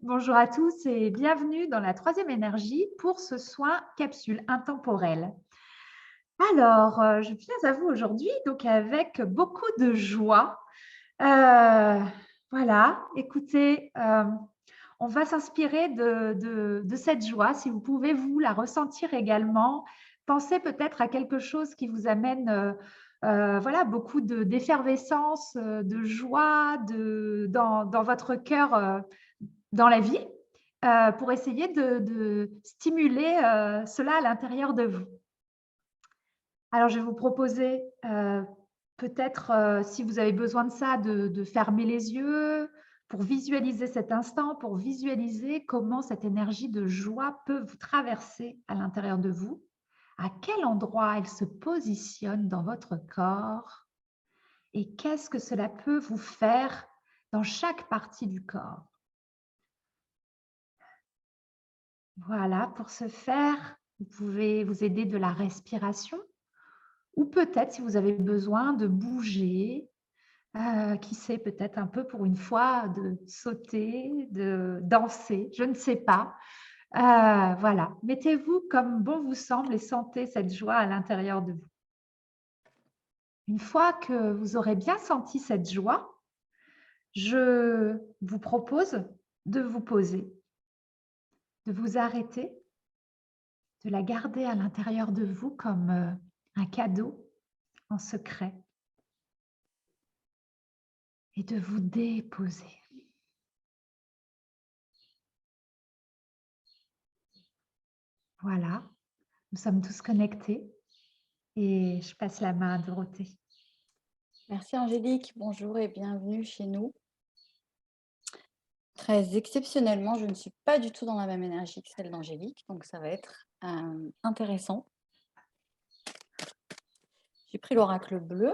Bonjour à tous et bienvenue dans la troisième énergie pour ce soin capsule intemporelle. Alors, je viens à vous aujourd'hui donc avec beaucoup de joie. Voilà, écoutez, on va s'inspirer de cette joie. Si vous pouvez vous la ressentir également, pensez peut-être à quelque chose qui vous amène, voilà, beaucoup d'effervescence, de joie dans votre cœur, dans la vie, pour essayer de stimuler, cela à l'intérieur de vous. Alors je vais vous proposer, peut-être, si vous avez besoin de ça, de fermer les yeux pour visualiser cet instant, pour visualiser comment cette énergie de joie peut vous traverser à l'intérieur de vous. À quel endroit elle se positionne dans votre corps et qu'est-ce que cela peut vous faire dans chaque partie du corps? Voilà, pour ce faire, vous pouvez vous aider de la respiration ou peut-être, si vous avez besoin, de bouger, qui sait, peut-être un peu pour une fois, de sauter, de danser, je ne sais pas. Voilà, mettez-vous comme bon vous semble et sentez cette joie à l'intérieur de vous. Une fois que vous aurez bien senti cette joie, je vous propose de vous poser, de vous arrêter, de la garder à l'intérieur de vous comme, un cadeau en secret et de vous déposer. Voilà, nous sommes tous connectés et je passe la main à Dorothée. Merci Angélique, bonjour et bienvenue chez nous. Très exceptionnellement, je ne suis pas du tout dans la même énergie que celle d'Angélique, donc ça va être intéressant. J'ai pris l'oracle bleu.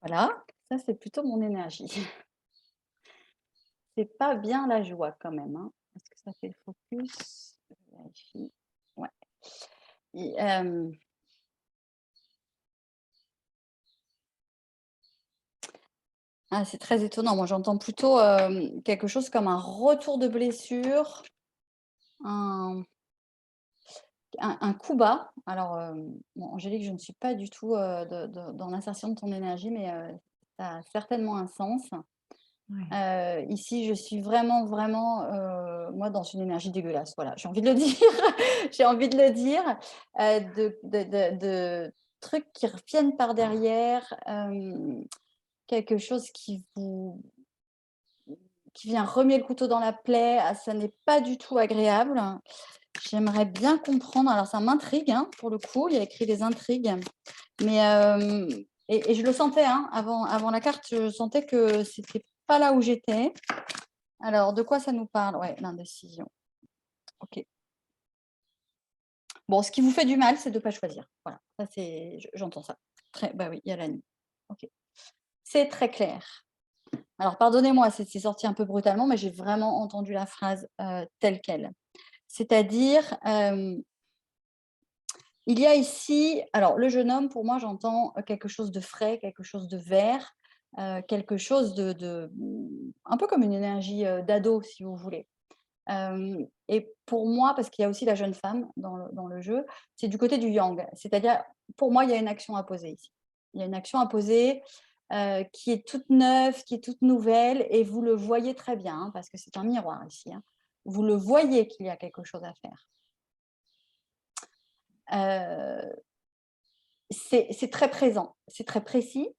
Voilà, ça c'est plutôt mon énergie. C'est pas bien la joie quand même, hein. Est-ce que ça fait le focus? Je vérifie. Ouais. Et, c'est très étonnant. Moi, j'entends plutôt quelque chose comme un retour de blessure, un, un coup bas. Alors, bon, Angélique, je ne suis pas du tout dans l'insertion de ton énergie, mais ça a certainement un sens. Ouais. Ici, je suis vraiment, vraiment, moi, dans une énergie dégueulasse. Voilà, j'ai envie de le dire. J'ai envie de le dire. De trucs qui reviennent par derrière, quelque chose qui vient remuer le couteau dans la plaie. Ah, ça n'est pas du tout agréable. J'aimerais bien comprendre, alors ça m'intrigue, hein, pour le coup, il y a écrit des intrigues, mais et je le sentais, hein, avant la carte, je sentais que c'était pas là où j'étais. Alors de quoi ça nous parle? Ouais, l'indécision. OK. Bon, ce qui vous fait du mal, c'est de pas choisir. Voilà, ça c'est j'entends ça. Très bah oui, il y a la nuit. OK. C'est très clair. Alors pardonnez-moi, c'est sorti un peu brutalement, mais j'ai vraiment entendu la phrase, telle quelle. C'est-à-dire, il y a ici alors le jeune homme, pour moi, j'entends, quelque chose de frais, quelque chose de vert, quelque chose un peu comme une énergie, d'ado, si vous voulez. Et pour moi, parce qu'il y a aussi la jeune femme dans le jeu, c'est du côté du yang. C'est-à-dire, pour moi, il y a une action à poser ici. Il y a une action à poser, qui est toute neuve, qui est toute nouvelle et vous le voyez très bien, hein, parce que c'est un miroir ici, hein. Vous le voyez qu'il y a quelque chose à faire. Heu c'est très présent, c'est très précis,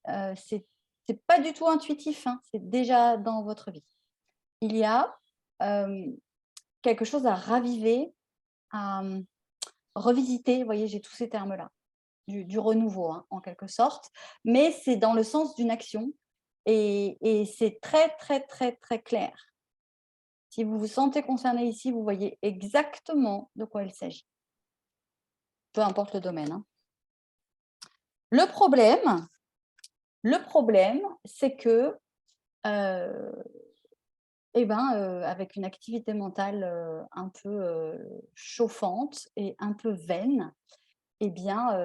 c'est pas du tout intuitif, hein, c'est déjà dans votre vie. Il y a, hem, quelque chose à raviver, à, revisiter, vous voyez, j'ai tous ces termes-là, du renouveau, hein, en quelque sorte, mais c'est dans le sens d'une action et c'est très, très, très, très clair. Si vous vous sentez concerné ici, vous voyez exactement de quoi il s'agit, peu importe le domaine, hein. Le problème le problème, c'est que, heu avec une activité mentale, un peu, chauffante et un peu vaine et bien,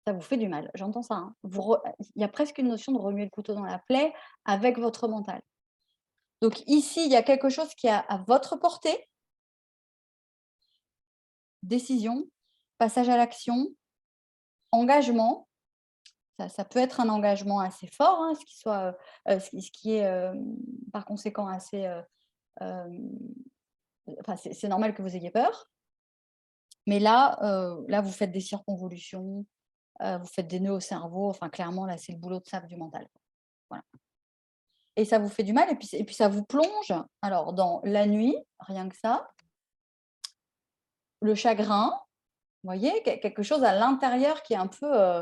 Ça vous fait du mal, j'entends ça, hein. Il y a presque une notion de remuer le couteau dans la plaie avec votre mental. Donc ici, il y a quelque chose qui est à votre portée, décision, passage à l'action, engagement. Ça peut être un engagement assez fort, hein, ce qui est, par conséquent assez, hem, enfin, c'est normal que vous ayez peur. Mais là, vous faites des circonvolutions, vous faites des nœuds au cerveau, enfin clairement là, c'est le boulot de sable du mental. Voilà, et ça vous fait du mal et puis ça vous plonge, alors dans la nuit, rien que ça, le chagrin, vous voyez? Quelque chose à l'intérieur qui est un peu,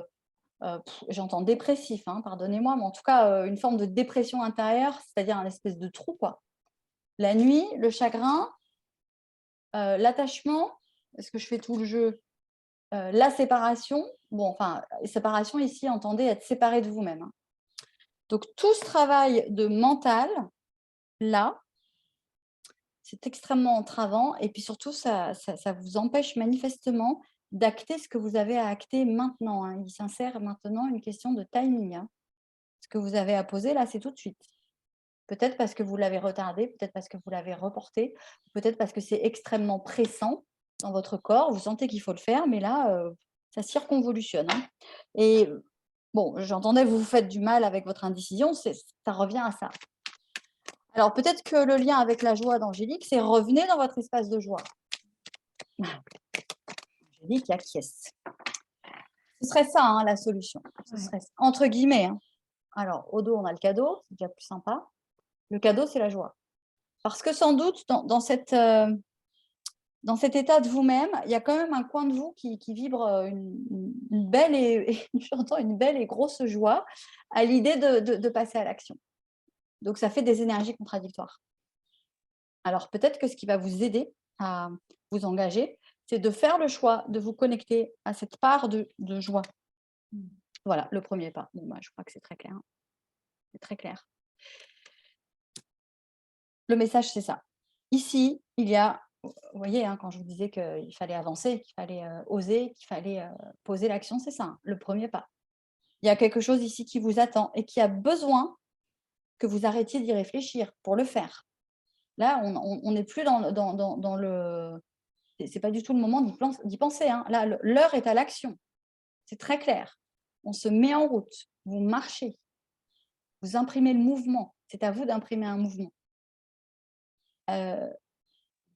j'entends dépressif, hein, pardonnez-moi, mais en tout cas, une forme de dépression intérieure, c'est-à-dire un espèce de trou, quoi. La nuit, le chagrin, l'attachement, est-ce que je fais tout le jeu? La séparation, bon, enfin, séparation ici, entendez être séparé de vous-même, hein. Donc tout ce travail de mental, là, c'est extrêmement entravant et puis surtout ça vous empêche manifestement d'acter ce que vous avez à acter maintenant, hein. Il s'insère maintenant une question de timing, hein. Ce que vous avez à poser là, c'est tout de suite. Peut-être parce que vous l'avez retardé, peut-être parce que vous l'avez reporté, peut-être parce que c'est extrêmement pressant dans votre corps. Vous sentez qu'il faut le faire, mais là, ça circonvolutionne, hein. Et bon, j'entendais, vous vous faites du mal avec votre indécision, ça revient à ça. Alors peut-être que le lien avec la joie d'Angélique, c'est revenez dans votre espace de joie. Angélique acquiesce. Ce serait ça, hein, la solution. Ce Ouais. serait entre guillemets, hein. Alors, au dos, on a le cadeau, c'est déjà plus sympa. Le cadeau, c'est la joie. Parce que sans doute, dans cet état de vous-même, il y a quand même un coin de vous qui vibre une belle j'entends une belle et grosse joie à l'idée de passer à l'action. Donc, ça fait des énergies contradictoires. Alors, peut-être que ce qui va vous aider à vous engager, c'est de faire le choix de vous connecter à cette part de joie. Voilà, le premier pas. Bon, bah, je crois que c'est très clair, hein. C'est très clair. Le message, c'est ça. Ici, il y a, vous voyez, hein, quand je vous disais qu'il fallait avancer, qu'il fallait oser, qu'il fallait poser l'action, c'est ça, hein, le premier pas. Il y a quelque chose ici qui vous attend et qui a besoin que vous arrêtiez d'y réfléchir pour le faire. Là, on n'est plus dans le... C'est pas du tout le moment d'y penser, hein. Là, l'heure est à l'action. C'est très clair. On se met en route. Vous marchez. Vous imprimez le mouvement. C'est à vous d'imprimer un mouvement.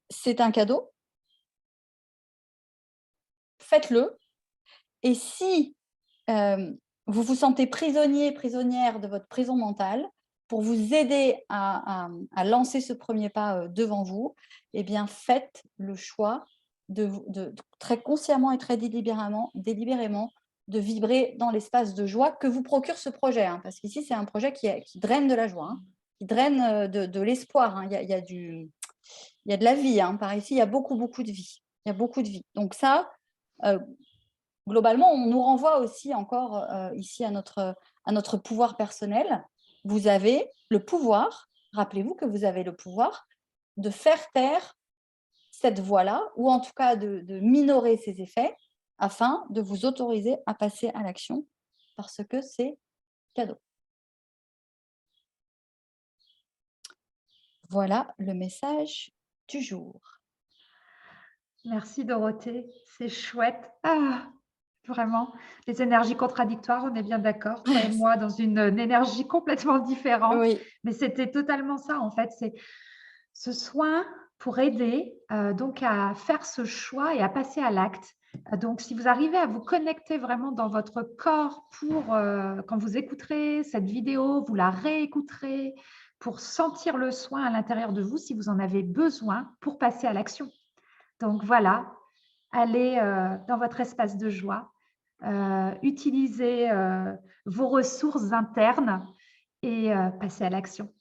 C'est un cadeau. Faites-le. Et si vous vous sentez prisonnier, prisonnière de votre prison mentale, pour vous aider à lancer ce premier pas devant vous, eh bien, faites le choix de très consciemment et très délibérément, de vibrer dans l'espace de joie que vous procure ce projet, hein, parce qu'ici, c'est un projet qui draine de la joie, hein, qui draine de l'espoir, hein. Il y a de la vie, hein. Par ici, il y a beaucoup, beaucoup de vie. Il y a beaucoup de vie. Donc ça, globalement, on nous renvoie aussi encore ici à notre pouvoir personnel. Vous avez le pouvoir, rappelez-vous que vous avez le pouvoir de faire taire cette voix-là, ou en tout cas de minorer ses effets, afin de vous autoriser à passer à l'action, parce que c'est cadeau. Voilà le message du jour. Merci Dorothée, c'est chouette. Ah, vraiment, les énergies contradictoires, on est bien d'accord, toi et moi, dans une énergie complètement différente. Oui, Mais c'était totalement ça, en fait. C'est ce soin pour aider donc à faire ce choix et à passer à l'acte. Donc, si vous arrivez à vous connecter vraiment dans votre corps pour, quand vous écouterez cette vidéo, vous la réécouterez pour sentir le soin à l'intérieur de vous, si vous en avez besoin, pour passer à l'action. Donc voilà, allez dans votre espace de joie, utilisez vos ressources internes et passez à l'action.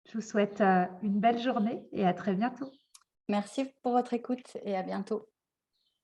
Je vous souhaite une belle journée et à très bientôt. merci pour votre écoute et à bientôt.